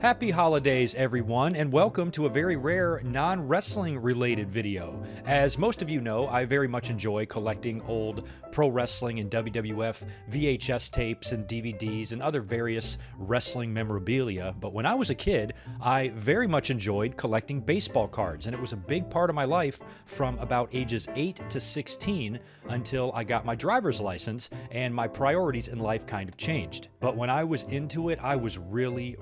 Happy holidays, everyone, and welcome to a very rare non-wrestling related video. As most of you know, I very much enjoy collecting old pro wrestling and WWF VHS tapes and DVDs and other various wrestling memorabilia, but when I was a kid, I very much enjoyed collecting baseball cards, and it was a big part of my life from about ages 8 to 16 until I got my driver's license and my priorities in life kind of changed. But when I was into it, I was really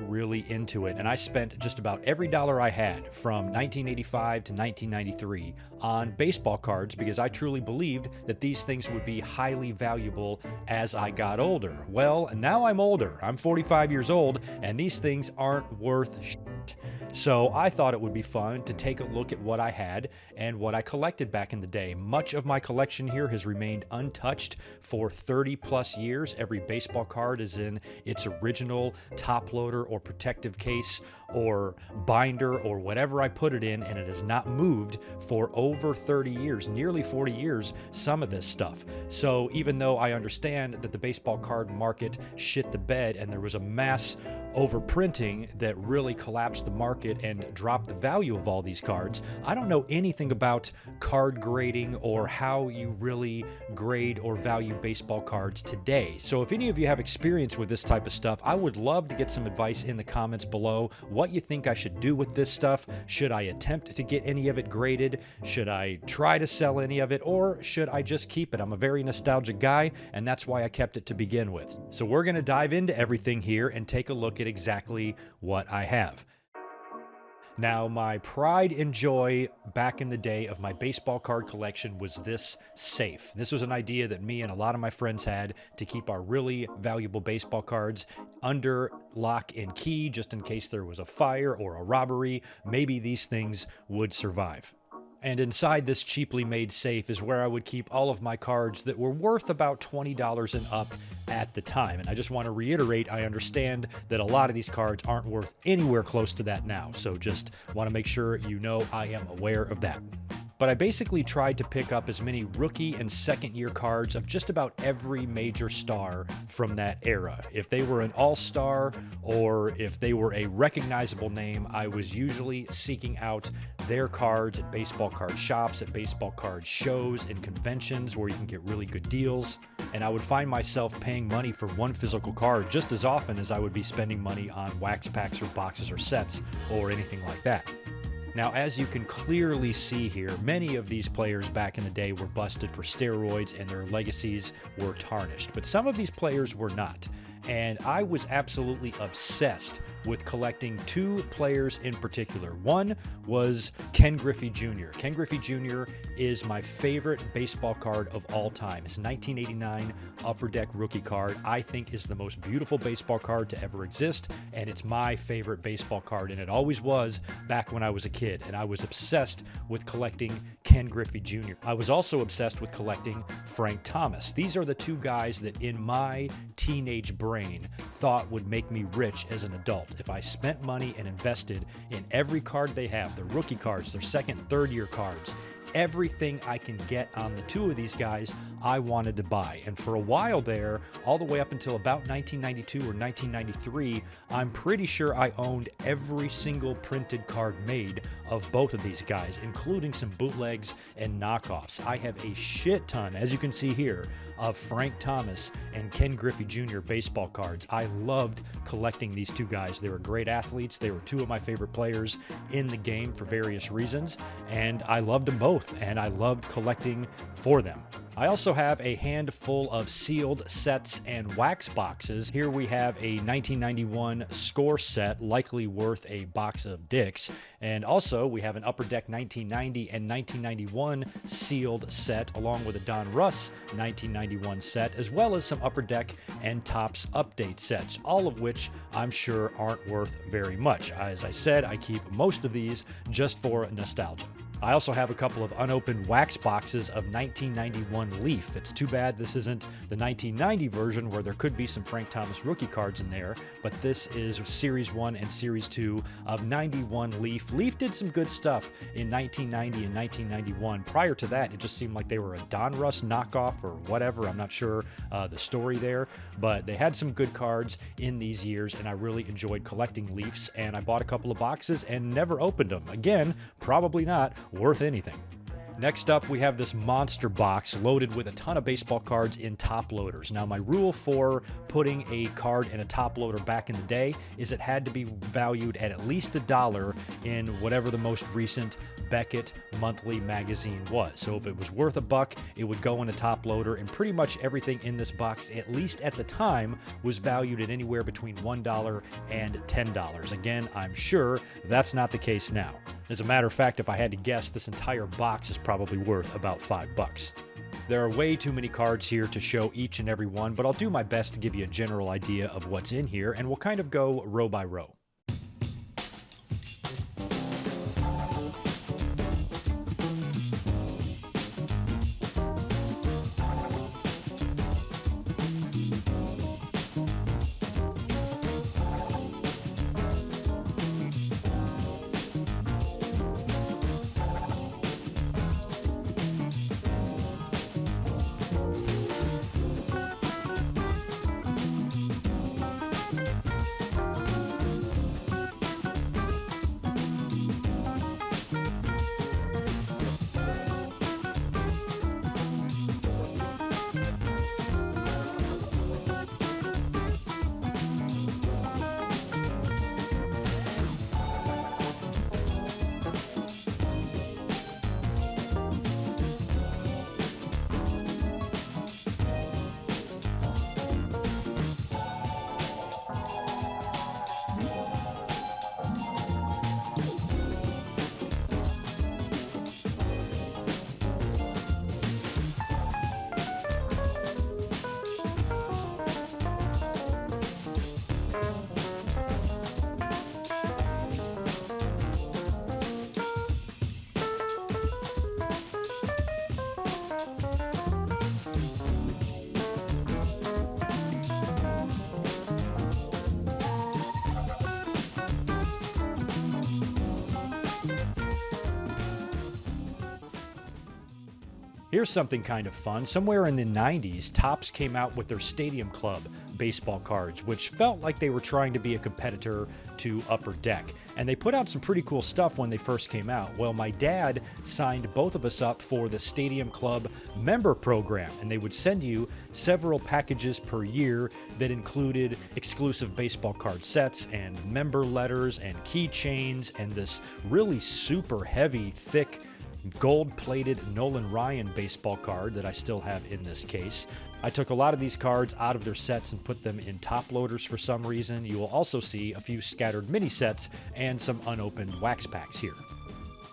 into it, and I spent just about every dollar I had from 1985 to 1993 on baseball cards because I truly believed that these things would be highly valuable as I got older. Well, now I'm older. I'm 45 years old, and these things aren't worth shit. So I thought it would be fun to take a look at what I had and what I collected back in the day. Much of my collection here has remained untouched for 30 plus years. Every baseball card is in its original top loader or protective case or binder or whatever I put it in, and it has not moved for over 30 years, nearly 40 years, some of this stuff. So even though I understand that the baseball card market shit the bed and there was a mass overprinting that really collapsed the market and dropped the value of all these cards, I don't know anything about card grading or how you really grade or value baseball cards today. So if any of you have experience with this type of stuff, I would love to get some advice in the comments below what you think I should do with this stuff. Should I attempt to get any of it graded? Should I try to sell any of it, or should I just keep it? I'm a very nostalgic guy, and that's why I kept it to begin with. So we're going to dive into everything here and take a look at exactly what I have. Now, my pride and joy back in the day of my baseball card collection was this safe. This was an idea that me and a lot of my friends had to keep our really valuable baseball cards under lock and key, just in case there was a fire or a robbery. Maybe these things would survive. And inside this cheaply made safe is where I would keep all of my cards that were worth about $20 and up at the time. And I just want to reiterate, I understand that a lot of these cards aren't worth anywhere close to that now. So just want to make sure you know I am aware of that. But I basically tried to pick up as many rookie and second-year cards of just about every major star from that era. If they were an all-star or if they were a recognizable name, I was usually seeking out their cards at baseball card shops, at baseball card shows and conventions where you can get really good deals. And I would find myself paying money for one physical card just as often as I would be spending money on wax packs or boxes or sets or anything like that. Now, as you can clearly see here, many of these players back in the day were busted for steroids and their legacies were tarnished, but some of these players were not. And I was absolutely obsessed with collecting two players in particular. One was Ken Griffey Jr. Ken Griffey Jr. is my favorite baseball card of all time. His 1989 Upper Deck rookie card, I think, is the most beautiful baseball card to ever exist, and it's my favorite baseball card, and it always was back when I was a kid, and I was obsessed with collecting Ken Griffey Jr. I was also obsessed with collecting Frank Thomas. These are the two guys that in my teenage brain thought would make me rich as an adult if I spent money and invested in every card they have, their rookie cards, their second, third year cards. Everything I can get on the two of these guys, I wanted to buy. And for a while there, all the way up until about 1992 or 1993, I'm pretty sure I owned every single printed card made of both of these guys, including some bootlegs and knockoffs. I have a shit ton, as you can see here, of Frank Thomas and Ken Griffey Jr. baseball cards. I loved collecting these two guys. They were great athletes. They were two of my favorite players in the game for various reasons, and I loved them both, and I loved collecting for them. I also have a handful of sealed sets and wax boxes. Here we have a 1991 score set, likely worth a box of dicks. And also we have an Upper Deck 1990 and 1991 sealed set, along with a Don Russ 1991 set, as well as some Upper Deck and Topps update sets, all of which I'm sure aren't worth very much. As I said, I keep most of these just for nostalgia. I also have a couple of unopened wax boxes of 1991 91 Leaf. It's too bad this isn't the 1990 version where there could be some Frank Thomas rookie cards in there, but this is Series 1 and Series 2 of 91 Leaf. Leaf did some good stuff in 1990 and 1991. Prior to that, it just seemed like they were a Donruss knockoff or whatever. I'm not sure the story there, but they had some good cards in these years, and I really enjoyed collecting Leafs, and I bought a couple of boxes and never opened them. Again, probably not worth anything. Next up, we have this monster box loaded with a ton of baseball cards in top loaders. Now, my rule for putting a card in a top loader back in the day is it had to be valued at least $1 in whatever the most recent Beckett monthly magazine was. So if it was worth $1, it would go in a top loader, and pretty much everything in this box, at least at the time, was valued at anywhere between $1 and $10. Again, I'm sure that's not the case now. As a matter of fact, if I had to guess, this entire box is probably worth about $5. There are way too many cards here to show each and every one, but I'll do my best to give you a general idea of what's in here, and we'll kind of go row by row. Here's something kind of fun. Somewhere in the 90s, Topps came out with their Stadium Club baseball cards, which felt like they were trying to be a competitor to Upper Deck. And they put out some pretty cool stuff when they first came out. Well, my dad signed both of us up for the Stadium Club member program, and they would send you several packages per year that included exclusive baseball card sets and member letters and keychains and this really super heavy, thick, gold-plated Nolan Ryan baseball card that I still have in this case. I took a lot of these cards out of their sets and put them in top loaders for some reason. You will also see a few scattered mini sets and some unopened wax packs here.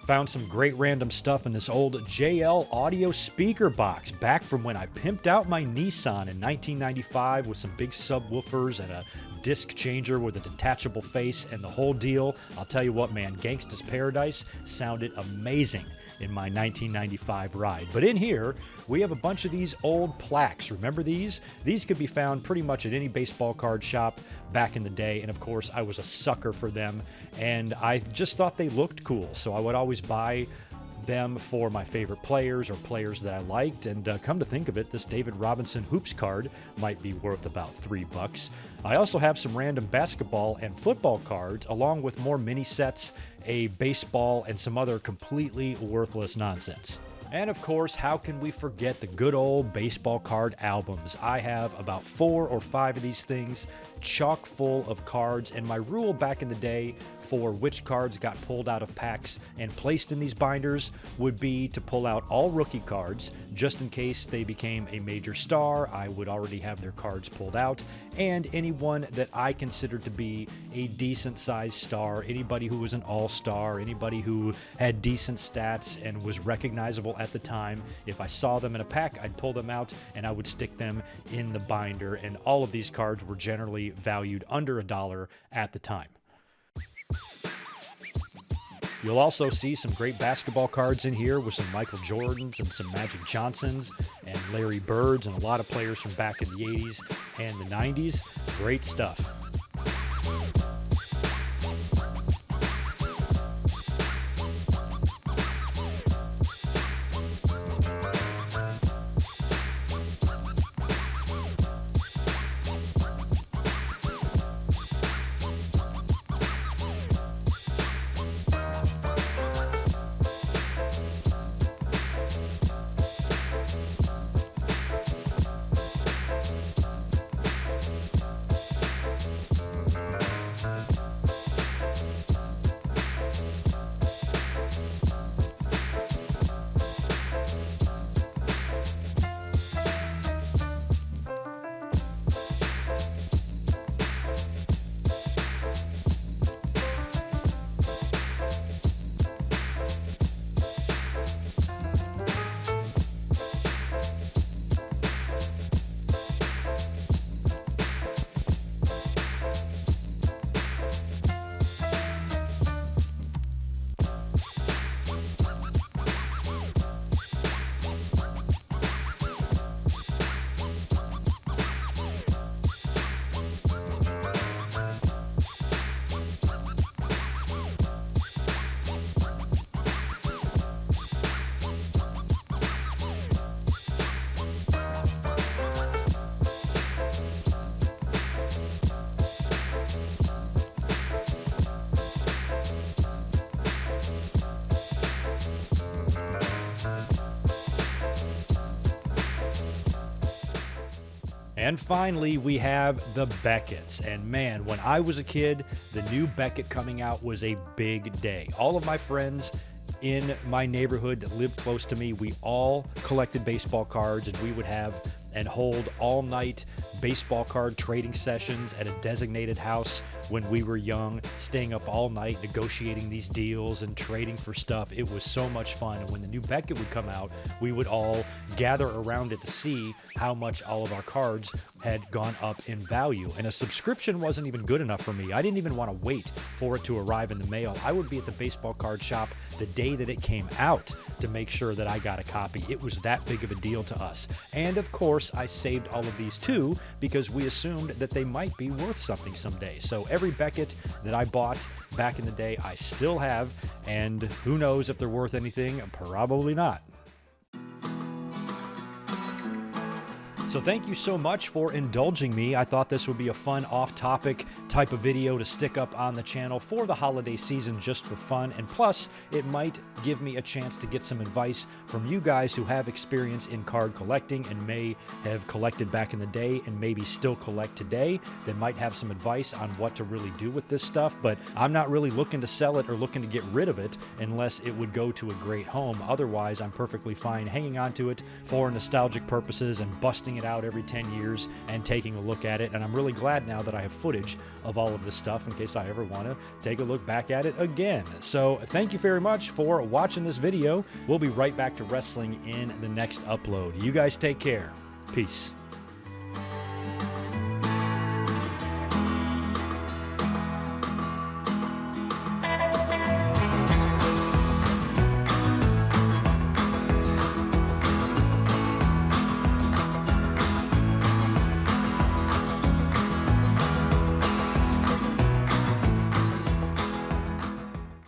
Found some great random stuff in this old JL audio speaker box back from when I pimped out my Nissan in 1995 with some big subwoofers and a disc changer with a detachable face and the whole deal. I'll tell you what, man, Gangsta's Paradise sounded amazing in my 1995 ride. But in here, we have a bunch of these old plaques. Remember these? These could be found pretty much at any baseball card shop back in the day, and of course, I was a sucker for them, and I just thought they looked cool, so I would always buy them for my favorite players or players that I liked, and come to think of it, this David Robinson Hoops card might be worth about $3. I also have some random basketball and football cards, along with more mini sets, a baseball, and some other completely worthless nonsense. And of course, how can we forget the good old baseball card albums? I have about 4 or 5 of these things, chock full of cards, and my rule back in the day for which cards got pulled out of packs and placed in these binders would be to pull out all rookie cards, just in case they became a major star. I would already have their cards pulled out, and anyone that I considered to be a decent sized star, anybody who was an all-star, anybody who had decent stats and was recognizable at the time. If I saw them in a pack, I'd pull them out and I would stick them in the binder, and all of these cards were generally valued under $1 at the time. You'll also see some great basketball cards in here with some Michael Jordans and some Magic Johnsons and Larry Birds and a lot of players from back in the 80s and the 90s. Great stuff. And finally, we have the Becketts. And man, when I was a kid, the new Beckett coming out was a big day. All of my friends in my neighborhood that lived close to me, we all collected baseball cards, and we would have and hold all-night baseball card trading sessions at a designated house when we were young, staying up all night negotiating these deals and trading for stuff. It was so much fun. And when the new Beckett would come out, we would all gather around it to see how much all of our cards had gone up in value. And a subscription wasn't even good enough for me. I didn't even want to wait for it to arrive in the mail. I would be at the baseball card shop the day that it came out to make sure that I got a copy. It was that big of a deal to us. And of course, I saved all of these too because we assumed that they might be worth something someday. So every Beckett that I bought back in the day, I still have, and who knows if they're worth anything? Probably not. So thank you so much for indulging me. I thought this would be a fun off-topic type of video to stick up on the channel for the holiday season just for fun. And plus, it might give me a chance to get some advice from you guys who have experience in card collecting and may have collected back in the day and maybe still collect today, that might have some advice on what to really do with this stuff. But I'm not really looking to sell it or looking to get rid of it unless it would go to a great home. Otherwise, I'm perfectly fine hanging on to it for nostalgic purposes and busting it out every 10 years and taking a look at it. And I'm really glad now that I have footage of all of this stuff in case I ever want to take a look back at it again. So thank you very much for watching this video. We'll be right back to wrestling in the next upload. You guys take care. Peace.